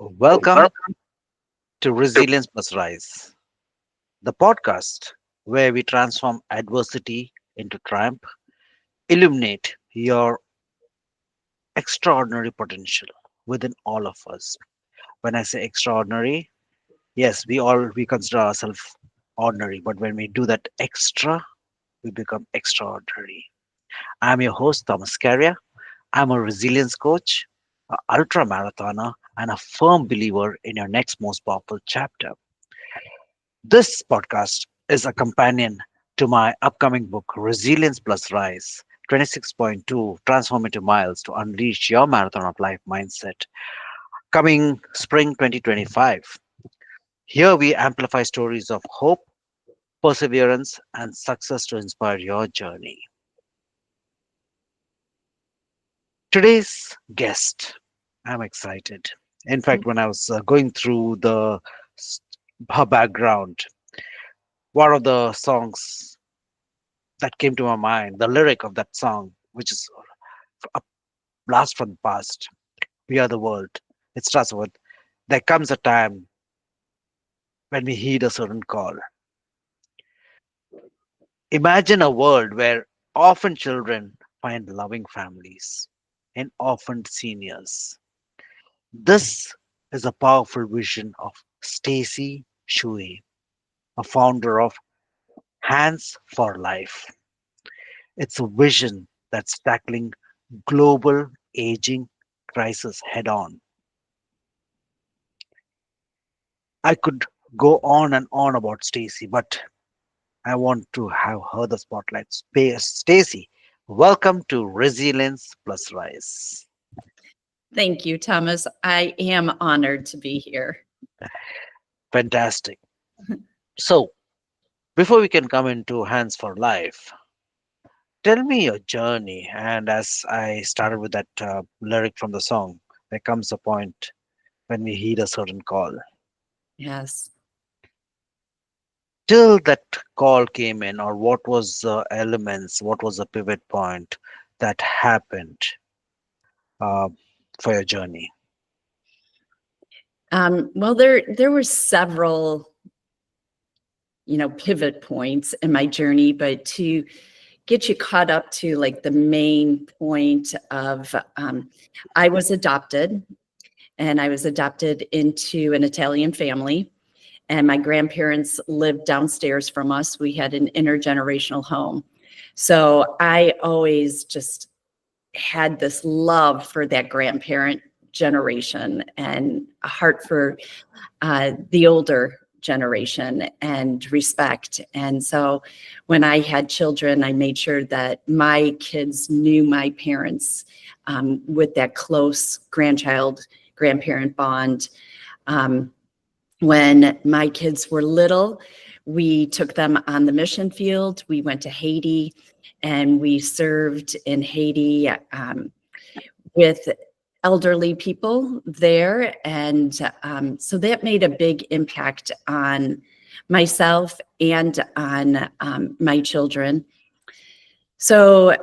Welcome to Resilience+Rise, the podcast where we transform adversity into triumph, illuminate your extraordinary potential within all of us. When I say extraordinary, yes, we consider ourselves ordinary, but when we do that extra, we become extraordinary. I'm your host, Thomas Carrier. I'm a resilience coach, an ultra marathoner, and a firm believer in your next most powerful chapter. This podcast is a companion to my upcoming book, Resilience+Rise 26.2 Transformative Miles to Unleash Your Marathon of Life Mindset, coming spring 2025. Here we amplify stories of hope, perseverance, and success to inspire your journey. Today's guest, I'm excited. In fact, when I was going through s- her background, one of the songs that came to my mind, the lyric of that song, which is a blast from the past. We are the world. It starts with, there comes a time when we heed a certain call. Imagine a world where orphan children find loving families and orphaned seniors. This is a powerful vision of Stacy Shewey, a founder of Hands for Life. It's a vision that's tackling global aging crisis head on. I could go on and on about Stacy, but I want to have her the spotlight. Stacy, welcome to Resilience+Rise. Thank you, Thomas. I am honored to be here. Fantastic. So, before we can come into Hands for Life, tell me your journey. And as I started with that lyric from the song, there comes a point when we heed a certain call. Yes. Till that call came in, or what was the elements, what was the pivot point that happened uh, for your journey? Well, there were several, pivot points in my journey, but to get you caught up to like the main point of, I was adopted, and I was adopted into an Italian family, and my grandparents lived downstairs from us. We had an intergenerational home. So I always just had this love for that grandparent generation and a heart for the older generation and respect. And so when I had children, I made sure that my kids knew my parents with that close grandchild grandparent bond. Um, when my kids were little, we took them on the mission field. We went to Haiti and we served in Haiti with elderly people there. And so that made a big impact on myself and on my children. So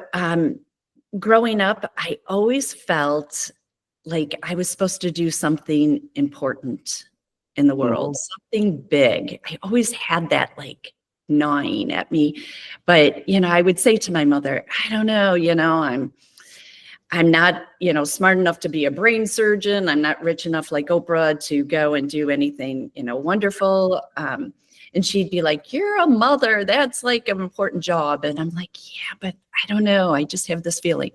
growing up, I always felt like I was supposed to do something important in the Mhm. world, something big. I always had that like gnawing at me. But, I would say to my mother, I don't know, I'm not, smart enough to be a brain surgeon. I'm not rich enough like Oprah to go and do anything, wonderful. And she'd be like, you're a mother. That's like an important job. And I'm like, yeah, but I don't know. I just have this feeling.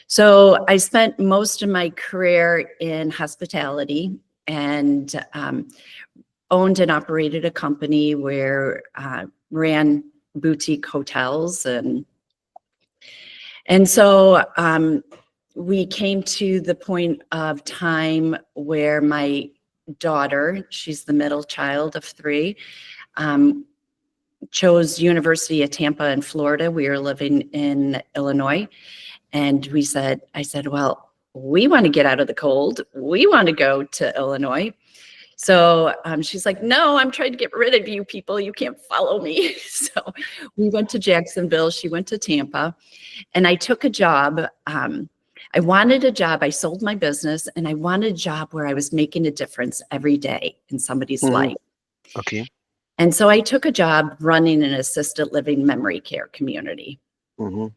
So I spent most of my career in hospitality and owned and operated a company where ran boutique hotels and so we came to the point of time where my daughter, she's the middle child of three, chose University of Tampa in Florida. We were living in Illinois. And I said, well, we want to get out of the cold. We want to go to Illinois. So she's like, no, I'm trying to get rid of you people. You can't follow me. So we went to Jacksonville. She went to Tampa. And I took a job. I wanted a job. I sold my business and I wanted a job where I was making a difference every day in somebody's Mm-hmm. life. Okay. And so I took a job running an assisted living memory care community. Mm-hmm.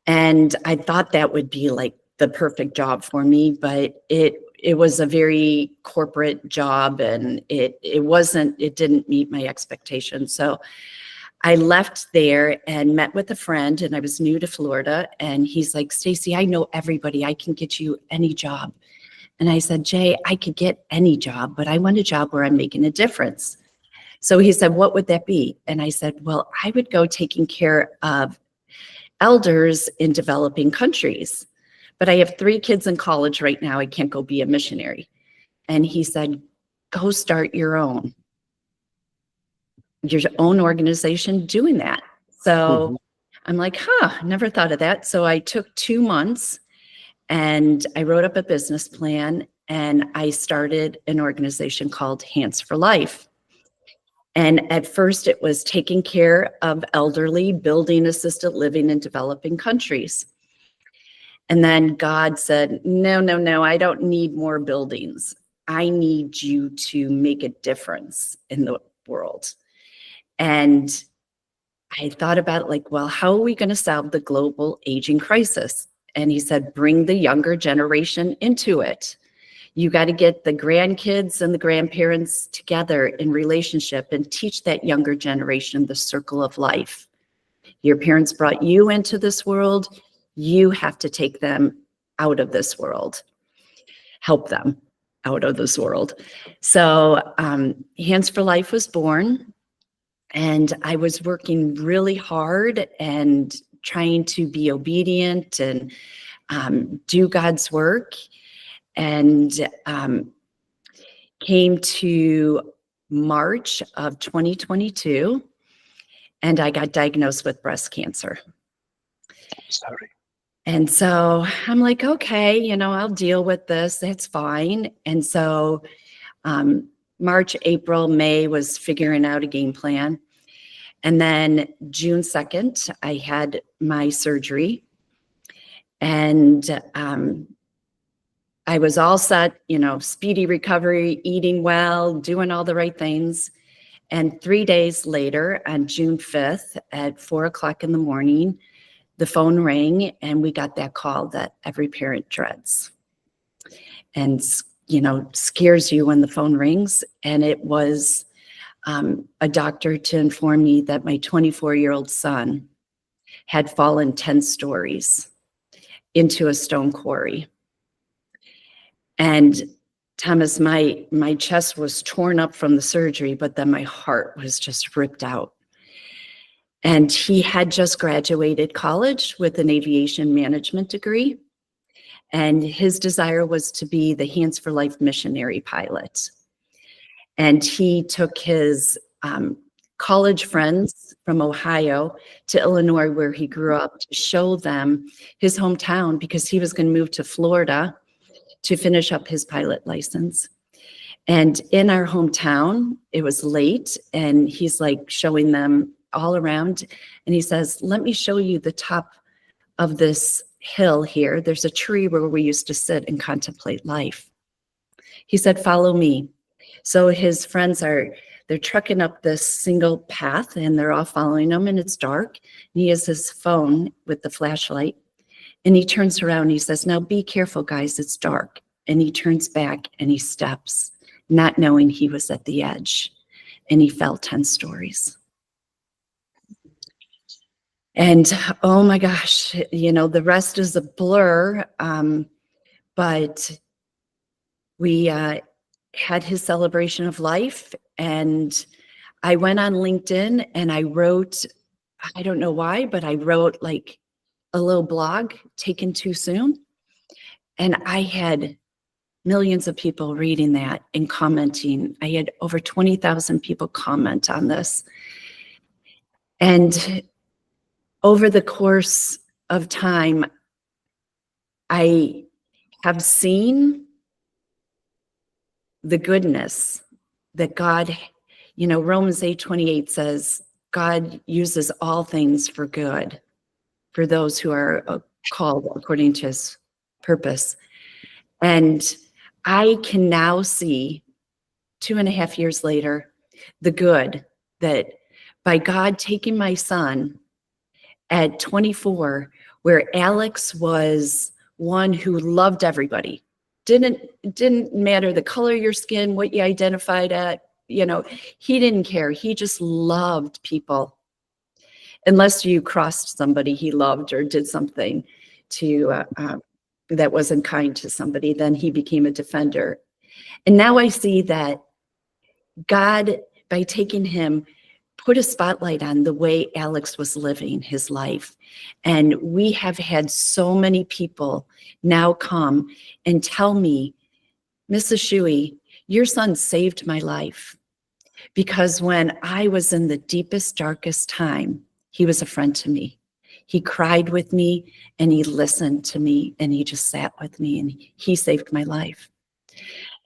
And I thought that would be like the perfect job for me, but it was a very corporate job and it didn't meet my expectations. So I left there and met with a friend, and I was new to Florida, and he's like, "Stacy, I know everybody. I can get you any job." And I said, "Jay, I could get any job, but I want a job where I'm making a difference." So he said, "What would that be?" And I said, "Well, I would go taking care of elders in developing countries. But I have 3 kids in college right now. I can't go be a missionary." And he said, "Go start your own organization doing that." Mm-hmm. So I'm like, never thought of that. So I took 2 months and I wrote up a business plan and I started an organization called Hands for Life. And at first it was taking care of elderly, building assisted living in developing countries. And then God said, "No, no, no, I don't need more buildings. I need you to make a difference in the world." And I thought about it like, well, how are we going to solve the global aging crisis? And he said, "Bring the younger generation into it. You got to get the grandkids and the grandparents together in relationship and teach that younger generation the circle of life. Your parents brought you into this world. You have to take them out of this world, help them out of this world." So Hands for Life was born, and I was working really hard and trying to be obedient and do God's work. And came to March of 2022, and I got diagnosed with breast cancer. Sorry. And so I'm like, okay, I'll deal with this. That's fine. And so um, March, April, May was figuring out a game plan. And then June 2nd, I had my surgery. And I was all set, speedy recovery, eating well, doing all the right things. And 3 days later, on June 5th at 4 o'clock in the morning, the phone rang and we got that call that every parent dreads and, scares you when the phone rings. And it was a doctor to inform me that my 24-year-old son had fallen 10 stories into a stone quarry. And Thomas, my chest was torn up from the surgery, but then my heart was just ripped out. And he had just graduated college with an aviation management degree. And his desire was to be the Hands for Life missionary pilot. And he took his college friends from Ohio to Illinois, where he grew up, to show them his hometown because he was going to move to Florida to finish up his pilot license. And in our hometown, it was late, and he's like showing them all around. And he says, "Let me show you the top of this hill here. There's a tree where we used to sit and contemplate life." He said, "Follow me." So his friends they're trucking up this single path and they're all following him, and it's dark. And he has his phone with the flashlight, and he turns around and he says, "Now be careful, guys, it's dark." And he turns back and he steps, not knowing he was at the edge, and he fell 10 stories. And oh my gosh, the rest is a blur. But we had his celebration of life, and I went on LinkedIn and I wrote, I don't know why, but I wrote like a little blog, "Taken Too Soon." And I had millions of people reading that and commenting. I had over 20,000 people comment on this. And over the course of time, I have seen the goodness that God, Romans 8:28 says, God uses all things for good for those who are called according to his purpose. And I can now see 2.5 years later, the good that by God taking my son at 24, where Alex was one who loved everybody, didn't matter the color of your skin, what you identified at, he didn't care. He just loved people. Unless you crossed somebody he loved or did something to that wasn't kind to somebody, then he became a defender. And now I see that God, by taking him, put a spotlight on the way Alex was living his life. And we have had so many people now come and tell me, Mrs. Shewey, your son saved my life. Because when I was in the deepest, darkest time, he was a friend to me. He cried with me and he listened to me and he just sat with me and he saved my life.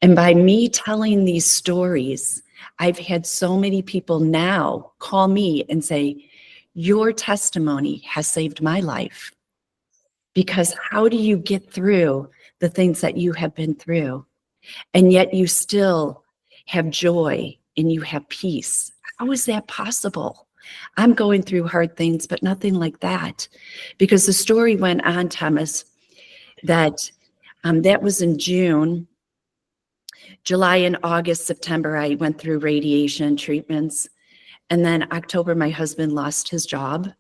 And by me telling these stories, I've had so many people now call me and say, your testimony has saved my life. Because how do you get through the things that you have been through? And yet you still have joy and you have peace. How is that possible? I'm going through hard things, but nothing like that. Because the story went on, Thomas, that that was in June. July and August, September, I went through radiation treatments. And then October, my husband lost his job.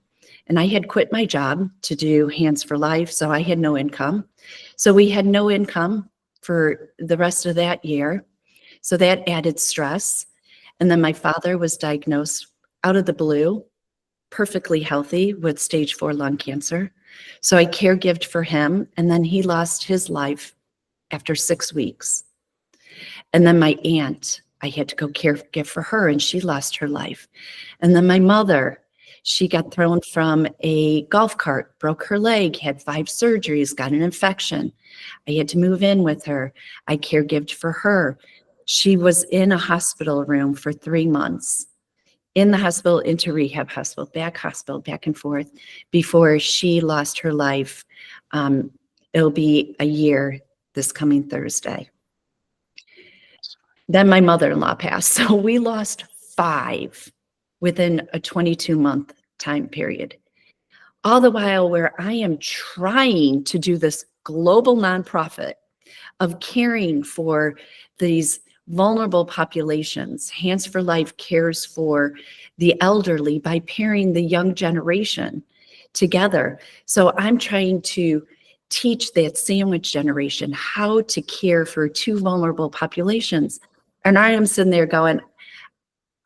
And I had quit my job to do Hands for Life, so I had no income. So we had no income for the rest of that year. So that added stress. And then my father was diagnosed out of the blue, perfectly healthy with stage 4 lung cancer. So I caregived for him, and then he lost his life after 6 weeks. And then my aunt, I had to go caregive for her, and she lost her life. And then my mother, she got thrown from a golf cart, broke her leg, had 5 surgeries, got an infection. I had to move in with her. I caregived for her. She was in a hospital room for 3 months, in the hospital, into rehab hospital, back and forth, before she lost her life. It'll be a year this coming Thursday. Then my mother-in-law passed. So we lost 5 within a 22-month time period. All the while where I am trying to do this global nonprofit of caring for these vulnerable populations. Hands for Life cares for the elderly by pairing the young generation together. So I'm trying to teach that sandwich generation how to care for 2 vulnerable populations. And I am sitting there going,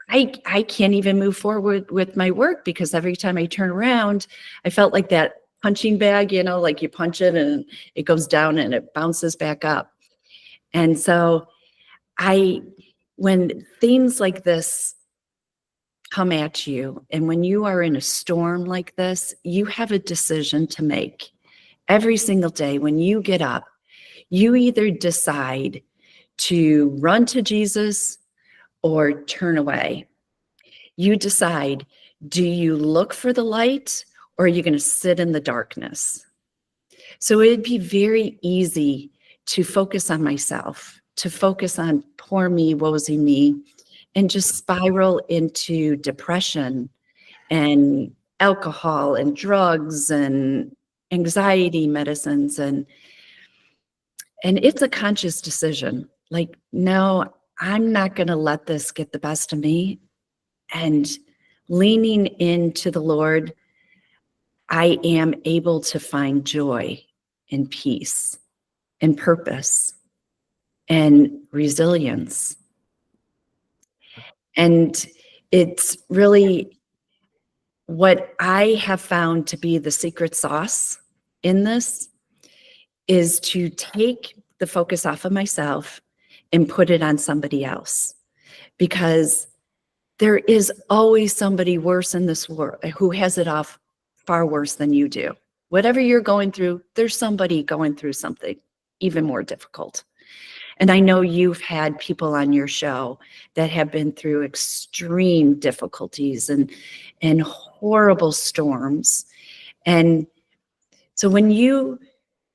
I can't even move forward with my work, because every time I turn around, I felt like that punching bag, like you punch it and it goes down and it bounces back up. And so when things like this come at you, and when you are in a storm like this, you have a decision to make. Every single day when you get up, you either decide to run to Jesus or turn away. You decide, do you look for the light, or are you going to sit in the darkness? So it'd be very easy to focus on myself, to focus on poor me, woesy me, and just spiral into depression and alcohol and drugs and anxiety medicines. And it's a conscious decision. Like, no, I'm not going to let this get the best of me. And leaning into the Lord, I am able to find joy and peace and purpose and resilience. And it's really what I have found to be the secret sauce in this is to take the focus off of myself and put it on somebody else. Because there is always somebody worse in this world who has it off far worse than you do. Whatever you're going through, there's somebody going through something even more difficult. And I know you've had people on your show that have been through extreme difficulties and horrible storms. And so when you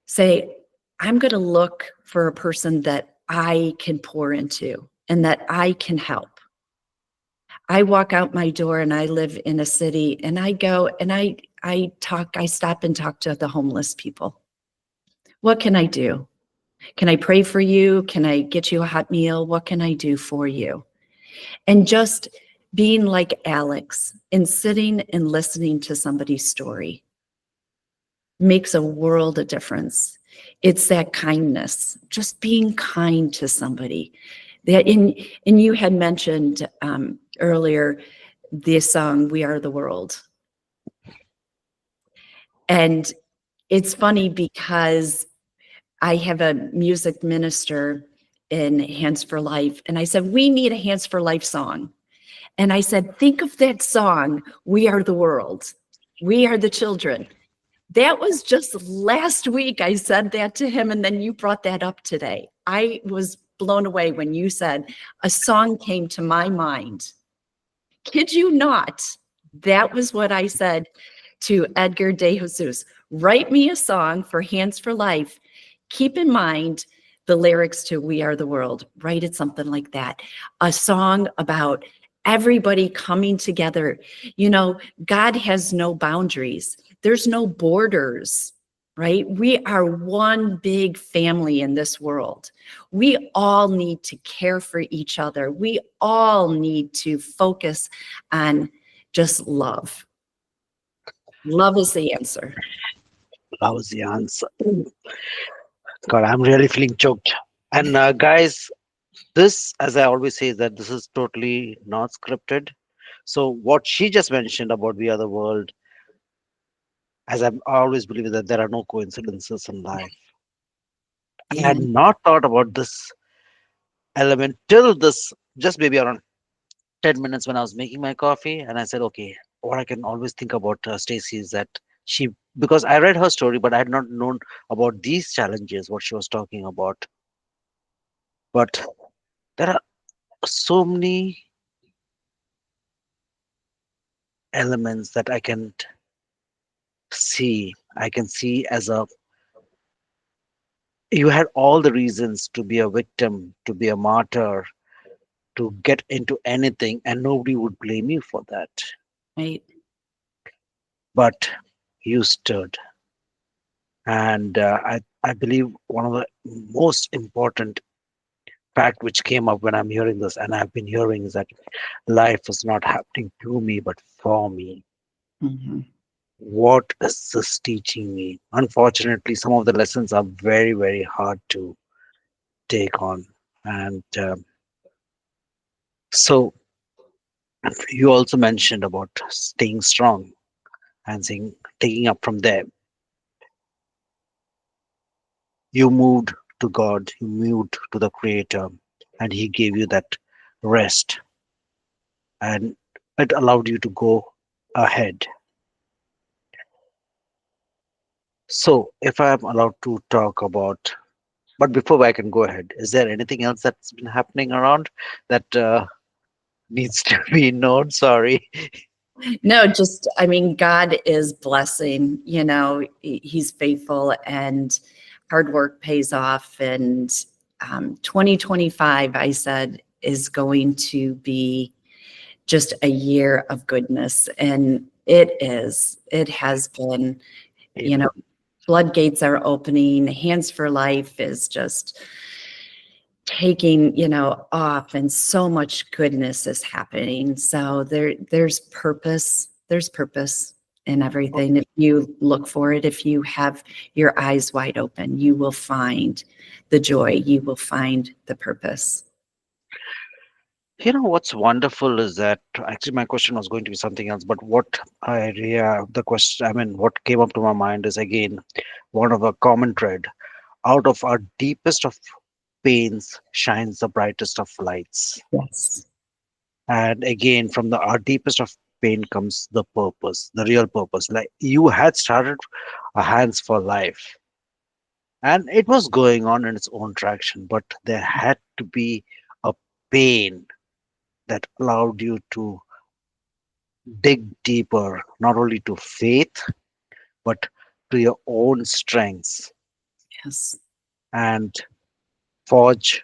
say, I'm going to look for a person that I can pour into and that I can help. I walk out my door and I live in a city and I go and I stop and talk to the homeless people. What can I do? Can I pray for you? Can I get you a hot meal? What can I do for you? And just being like Alex and sitting and listening to somebody's story makes a world of difference. It's that kindness, just being kind to somebody. That and you had mentioned earlier the song "We Are the World," and it's funny because I have a music minister in Hands for Life, and I said we need a Hands for Life song. And I said, think of that song, "We Are the World." We are the children. That was just last week. I said that to him, and then you brought that up today. I was blown away when you said a song came to my mind. Kid you not. That was what I said to Edgar De Jesus. Write me a song for Hands for Life. Keep in mind the lyrics to "We Are the World." Write it something like that. A song about everybody coming together. You know, God has no boundaries. There's no borders, right? We are one big family in this world. We all need to care for each other. We all need to focus on just love. Love is the answer. That was the answer. God, I'm really feeling choked. And guys, this, as I always say, that this is totally not scripted. So what she just mentioned about We Are the World, as I always believe that there are no coincidences in life. I had Amen. not thought about this element till this just maybe around 10 minutes when I was making my coffee. And I said, okay, what I can always think about Stacy is that she, because I read her story, but I had not known about these challenges, what she was talking about. But there are so many elements that I can see. I can see as a, you had all the reasons to be a victim, to be a martyr, to get into anything, and nobody would blame you for that. Right. But you stood. And I believe one of the most important fact which came up when I'm hearing this, and I've been hearing, is that life is not happening to me, but for me. Mhm. What is this teaching me? Unfortunately, some of the lessons are very, very hard to take on. And so you also mentioned about staying strong and saying, taking up from there. You moved to God, you moved to the Creator, and He gave you that rest, and it allowed you to go ahead. So, if I'm allowed to talk about, but before I can go ahead, is there anything else that's been happening around that needs to be known? Sorry. No, just, I mean, God is blessing, he's faithful and hard work pays off. And 2025, I said, is going to be just a year of goodness. And it has been, you know, Amen. floodgates are opening. Hands for Life is just taking, off, and so much goodness is happening. So there's purpose in everything. If you look for it, if you have your eyes wide open, you will find the joy, you will find the purpose. You know what's wonderful is that actually my question was going to be something else, but what I the question, I mean, what came up to my mind is again one of a common thread. Out of our deepest of pains shines the brightest of lights. Yes. And again, from the our deepest of pain comes the purpose, the real purpose. Like you had started a Hands for Life, and it was going on in its own traction, but there had to be a pain that allowed you to dig deeper, not only to faith, but to your own strengths. Yes. and forge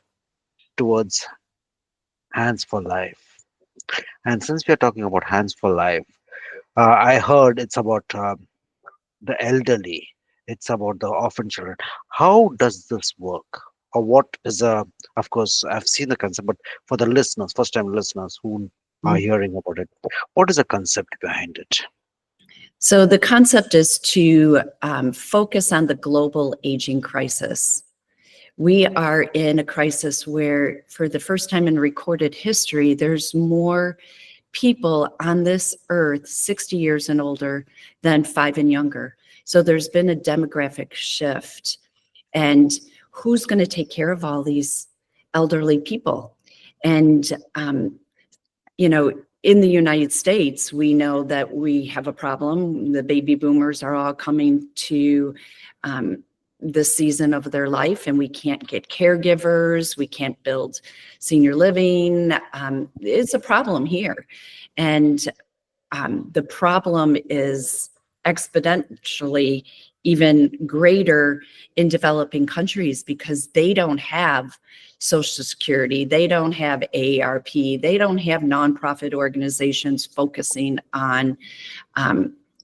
towards hands for life. And since we are talking about hands for life, I heard it's about the elderly, it's about the orphan children. How does this work? Or what is a, of course, I've seen the concept, but for the listeners, first time listeners who are Mm. hearing about it, what is the concept behind it? So the concept is to focus on the global aging crisis. We are in a crisis where, for the first time in recorded history, there's more people on this earth 60 years and older than 5 and younger. So there's been a demographic shift. And who's going to take care of all these elderly people? And you know, in the United States, we know that we have a problem. The baby boomers are all coming to um, the season of their life, and we can't get caregivers. We can't build senior living. It's a problem here. And the problem is exponentially even greater in developing countries because they don't have Social Security, they don't have AARP, they don't have nonprofit organizations focusing on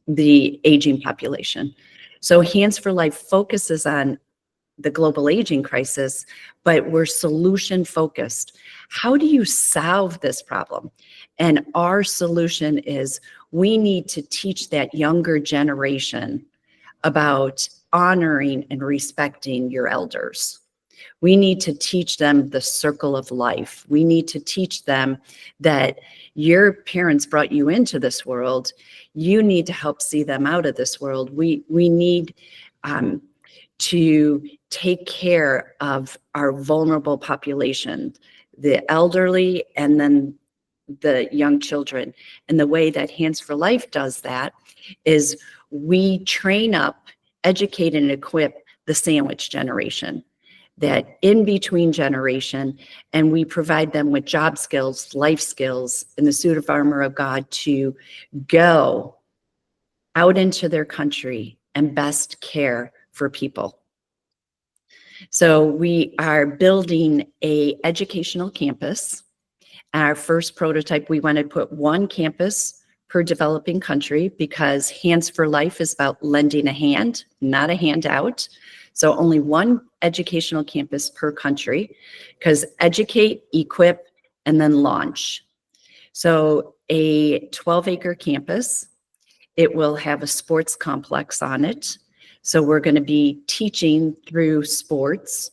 the aging population. So Hands for Life focuses on the global aging crisis, but we're solution focused. How do you solve this problem? And our solution is we need to teach that younger generation about honoring and respecting your elders. We need to teach them the circle of life. We need to teach them that your parents brought you into this world. You need to help see them out of this world. We need to take care of our vulnerable population, the elderly, and then the young children. And the way that Hands for Life does that is we train up, educate, and equip the sandwich generation, that in between generation, and we provide them with job skills, life skills, and the suit of armor of God to go out into their country and best care for people. So we are building a educational campus. Our first prototype, we want to put one campus per developing country because Hands for Life is about lending a hand, not a handout. So only one educational campus per country, because educate, equip, and then launch. So a 12-acre campus, it will have a sports complex on it. So we're going to be teaching through sports.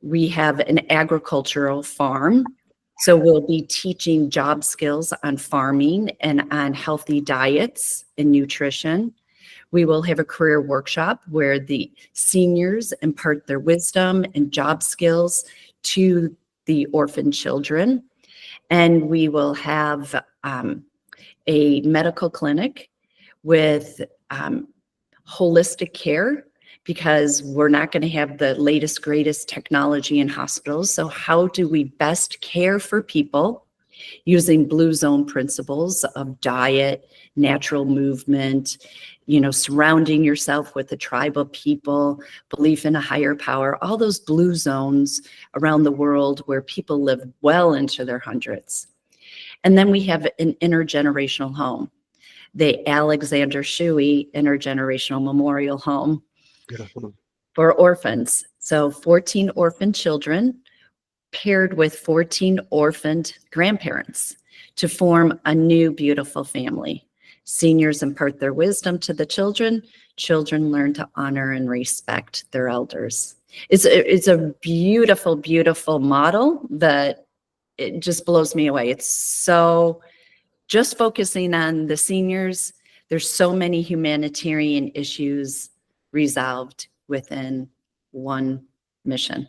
We have an agricultural farm. So we'll be teaching job skills on farming and on healthy diets and nutrition. We will have a career workshop where the seniors impart their wisdom and job skills to the orphan children. And we will have a medical clinic with holistic care because we're not going to have the latest, greatest technology in hospitals. So how do we best care for people using Blue Zone principles of diet, natural movement, surrounding yourself with the tribal people, belief in a higher power, all those blue zones around the world where people live well into their hundreds. And then we have an intergenerational home, the Alexander Shewey Intergenerational Memorial Home Beautiful. for orphans. So 14 orphan children paired with 14 orphaned grandparents to form a new beautiful family. Seniors impart their wisdom to the children. Children learn to honor and respect their elders. It's a beautiful, beautiful model that it just blows me away. It's so just focusing on the seniors. There's so many humanitarian issues resolved within one mission.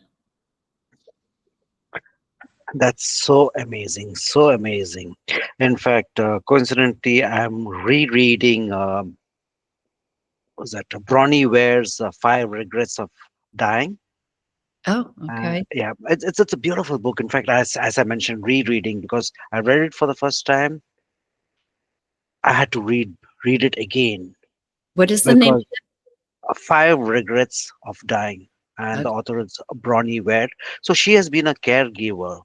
That's so amazing, so amazing. In fact, coincidentally, I'm rereading, was that Bronnie Ware's Five Regrets of Dying? Oh, okay. Yeah, it's a beautiful book. In fact, as I mentioned, rereading because I read it for the first time. I had to read it again What is the name? because Five Regrets of Dying. and the Okay. author is Bronnie Ware. So she has been a caregiver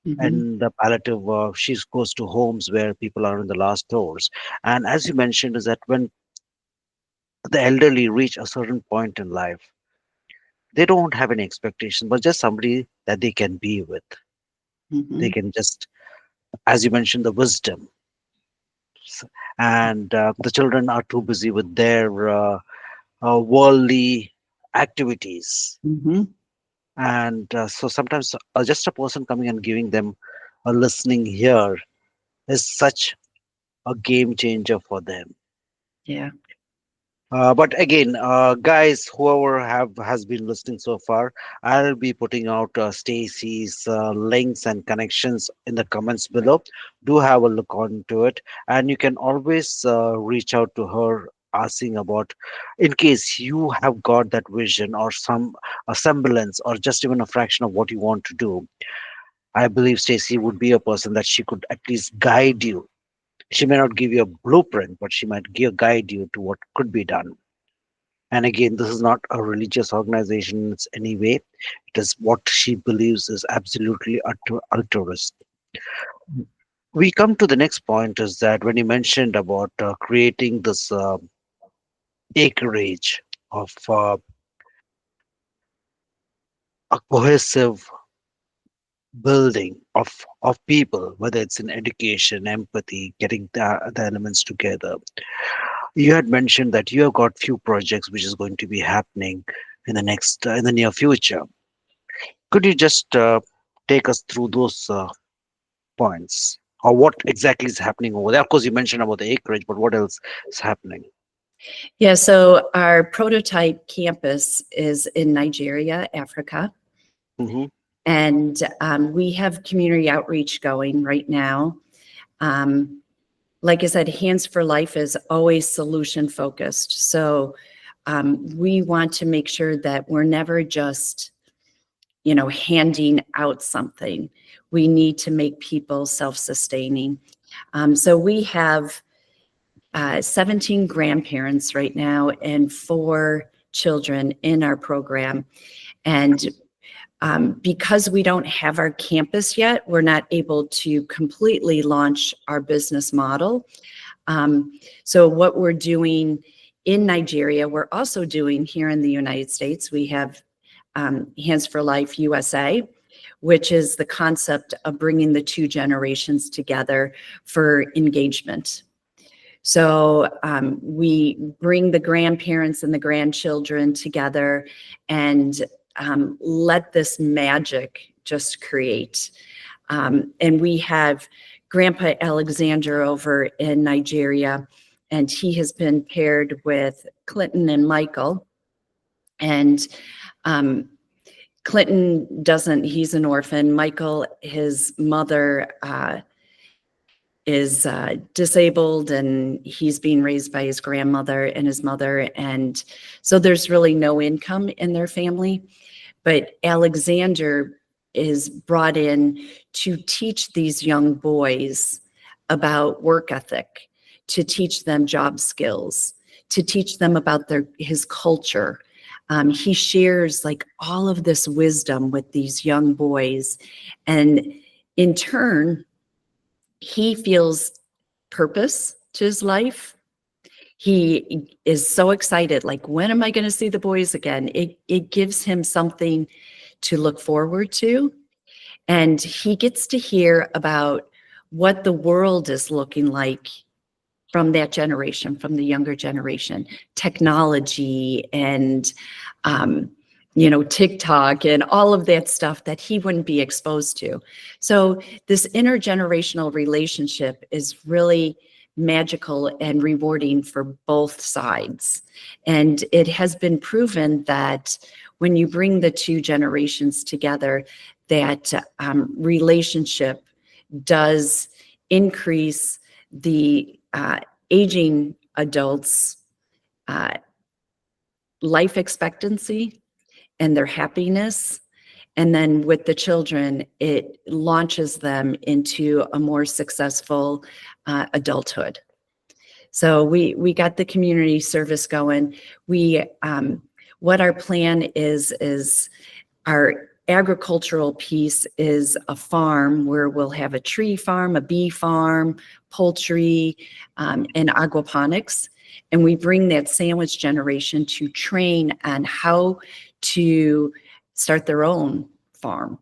Hmm. and the palliative. She goes to homes where people are in the last hours. And as you mentioned, is that when the elderly reach a certain point in life, they don't have any expectation, but just somebody that they can be with. They Hmm. can just, as you mentioned, the wisdom. And the children are too busy with their worldly activities. Hmm. And so sometimes just a person coming and giving them a listening here is such a game changer for them. Yeah. But again, guys, whoever have has been listening so far, I'll be putting out Stacy's links and connections in the comments below. Do have a look onto it, and you can always reach out to her asking about, in case you have got that vision or some a semblance or just even a fraction of what you want to do. I believe Stacy would be a person that she could at least guide you. She may not give you a blueprint, but she might guide you to what could be done. And again, this is not a religious organization in any way. It is what she believes is absolutely altruist. We come to the next point is that when you mentioned about creating this acreage of a cohesive building of people, whether it's in education, empathy, getting the elements together. You had mentioned that you have got few projects which is going to be happening in the next in the near future. Could you just take us through those points? Or what exactly is happening over there? Of course, you mentioned about the acreage, but what else is happening? Yeah. So our prototype campus is in Nigeria, Africa. Hmm. And we have community outreach going right now. Um, like I said, Hands for Life is always solution focused. So we want to make sure that we're never just, handing out something. We need to make people self-sustaining. So we have 17 grandparents right now and 4 children in our program. And because we don't have our campus yet, we're not able to completely launch our business model. So what we're doing in Nigeria, we're also doing here in the United States. We have Hands for Life USA, which is the concept of bringing the 2 generations together for engagement. So we bring the grandparents and the grandchildren together and let this magic just create. And we have Grandpa Alexander over in Nigeria, and he has been paired with Clinton and Michael. And um, Clinton doesn't, he's an orphan. Michael, his mother, is disabled, and he's being raised by his grandmother and his mother. And so there's really no income in their family. But Alexander is brought in to teach these young boys about work ethic, to teach them job skills, to teach them about his culture. He shares like all of this wisdom with these young boys. And in turn, he feels purpose to his life. He is so excited, like, when am I going to see the boys again? It gives him something to look forward to. And he gets to hear about what the world is looking like from that generation, from the younger generation, technology and, um, TikTok and all of that stuff that he wouldn't be exposed to. So this intergenerational relationship is really magical and rewarding for both sides. And it has been proven that when you bring the 2 generations together, that relationship does increase the aging adults' uh, life expectancy and their happiness. And then with the children, it launches them into a more successful adulthood. So we got the community service going. We what our plan is our agricultural piece is a farm where we'll have a tree farm, a bee farm, poultry, and aquaponics. And we bring that sandwich generation to train on how to start their own farm.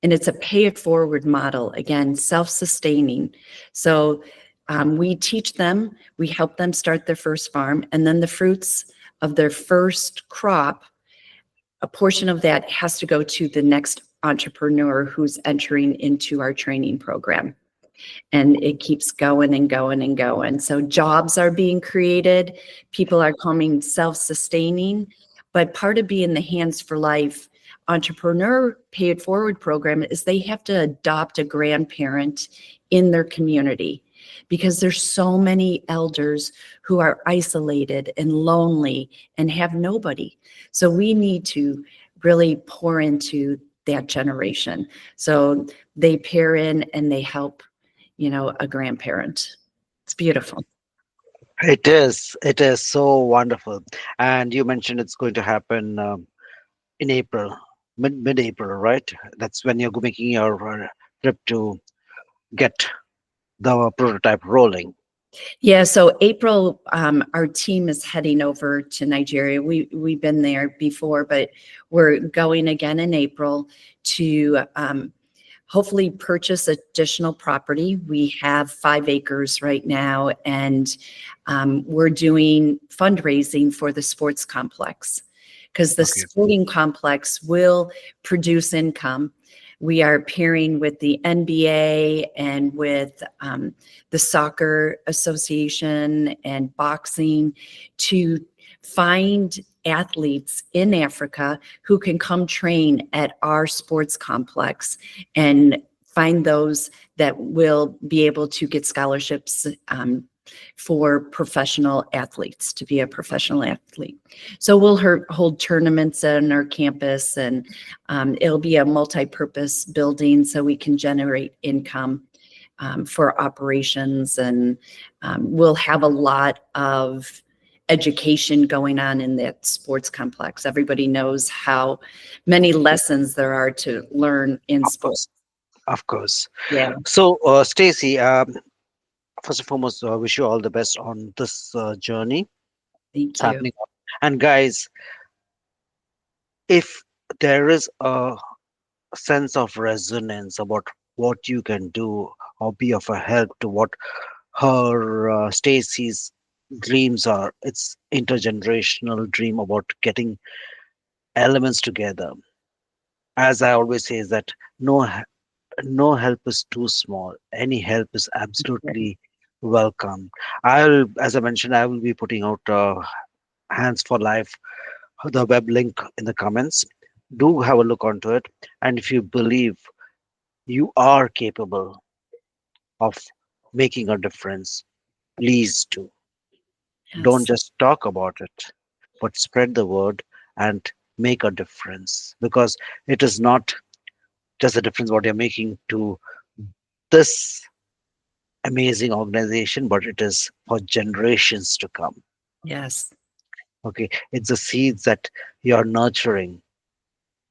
And it's a pay it forward model, again, self-sustaining. So we teach them, we help them start their first farm, and then the fruits of their first crop, a portion of that has to go to the next entrepreneur who's entering into our training program. And it keeps going and going and going. So jobs are being created, people are coming self-sustaining, but part of being the Hands for Life entrepreneur pay it forward program is they have to adopt a grandparent in their community, because there's so many elders who are isolated and lonely and have nobody. So we need to really pour into that generation. So they pair in and they help, a grandparent. It's beautiful. It is so wonderful. And you mentioned it's going to happen in April, mid-April, right? That's when you're making your trip to get the prototype rolling. Yeah, so April, our team is heading over to Nigeria. We've been there before, but we're going again in April to hopefully purchase additional property. We have 5 acres right now, and we're doing fundraising for the sports complex, because the Okay. sporting complex will produce income. We are pairing with the NBA and with the Soccer Association and boxing to find athletes in Africa who can come train at our sports complex, and find those that will be able to get scholarships for professional athletes, to be a professional athlete. So we'll hold tournaments on our campus, and it'll be a multi-purpose building so we can generate income for operations. And we'll have a lot of education going on in that sports complex. Everybody knows how many lessons there are to learn in Of sport. course. Of course. Yeah, So, Stacy, first and foremost, wish you all the best on this journey. thank It's you. happening. And guys, if there is a sense of resonance about what you can do or be of a help to what her Stacy's dreams are, it's intergenerational dream about getting elements together. As I always say, is that no help is too small. Any help is absolutely welcome. As I mentioned, I will be putting out Hands for Life, the web link in the comments. Do have a look onto it. And if you believe you are capable of making a difference, please do. Don't Yes, just talk about it, but spread the word and make a difference. Because it is not just a difference what you're making to this amazing organization, but it is for generations to come. yes, Okay, it's the seeds that you're nurturing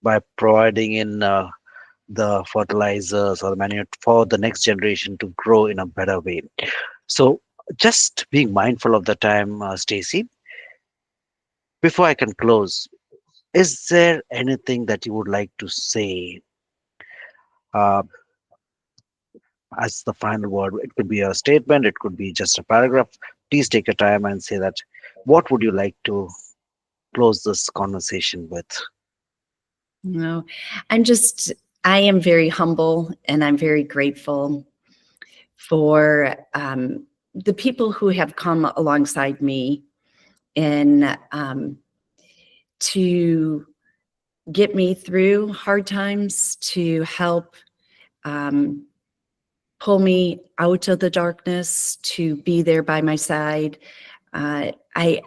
by providing in the fertilizers or the manure for the next generation to grow in a better way. So, just being mindful of the time, Stacy. Before I can close, is there anything that you would like to say uh, as the final word? It could be a statement, it could be just a paragraph. Please take your time and say that. What would you like to close this conversation with? no, I am very humble, and I'm very grateful for the people who have come alongside me and to get me through hard times, to help um, pull me out of the darkness, to be there by my side. Uh, I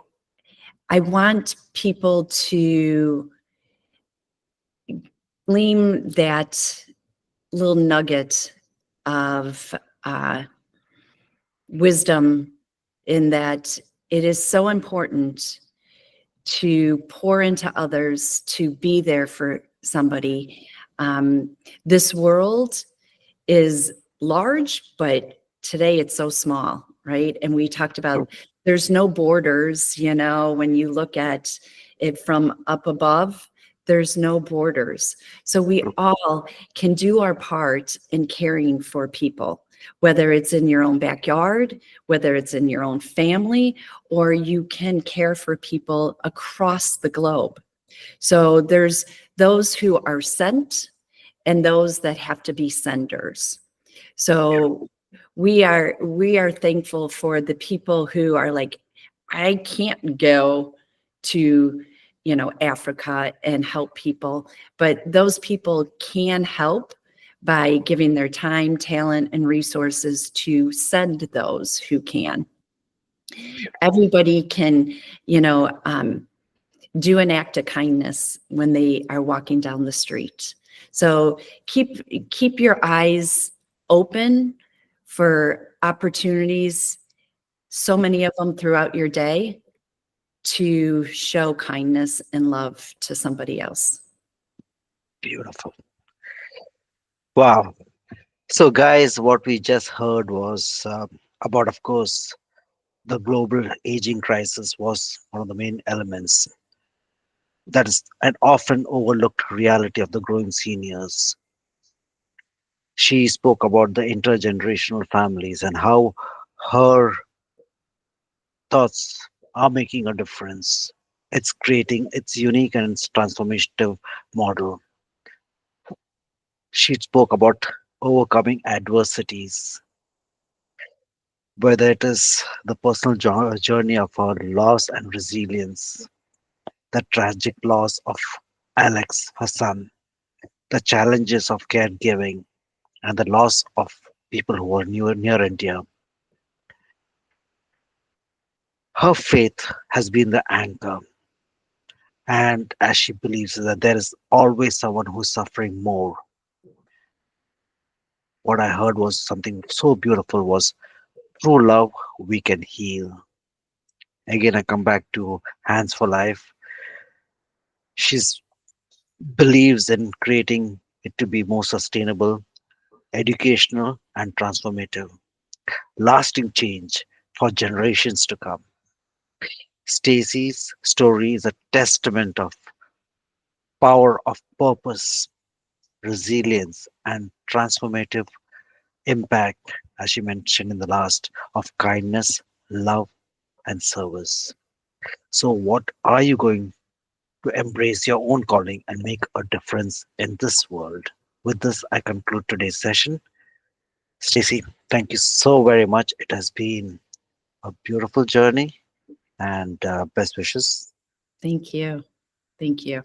I want people to glean that little nugget of uh, wisdom, in that it is so important to pour into others, to be there for somebody. This world is large, but today it's so small, right? And we talked about there's no borders, when you look at it from up above, there's no borders. So we all can do our part in caring for people, whether it's in your own backyard, whether it's in your own family, or you can care for people across the globe. So there's those who are sent and those that have to be senders. So we are thankful for the people who are like, I can't go to, Africa and help people, but those people can help by giving their time, talent, and resources to send those who can. Everybody can, do an act of kindness when they are walking down the street. So keep your eyes open for opportunities, so many of them throughout your day, to show kindness and love to somebody else. Beautiful. Wow. So, guys, what we just heard was about, of course, the global aging crisis was one of the main elements. That is an often overlooked reality of the growing seniors. She spoke about the intergenerational families and how her thoughts are making a difference. It's creating its unique and its transformative model. She spoke about overcoming adversities, whether it is the personal journey of her loss and resilience, the tragic loss of Alex, her son, the challenges of caregiving, and the loss of people who were near and dear. Her faith has been the anchor, and as she believes that there is always someone who's suffering more. What I heard was something so beautiful was through love we can heal. Again, I come back to Hands for Life. She believes in creating it to be more sustainable, educational, and transformative, lasting change for generations to come. Stacy's story is a testament of power of purpose, resilience, and transformative impact, as she mentioned in the last, of kindness, love, and service. So, what are you going to embrace your own calling and make a difference in this world? With this, I conclude today's session. Stacy, thank you so very much. It has been a beautiful journey and best wishes. Thank you. Thank you.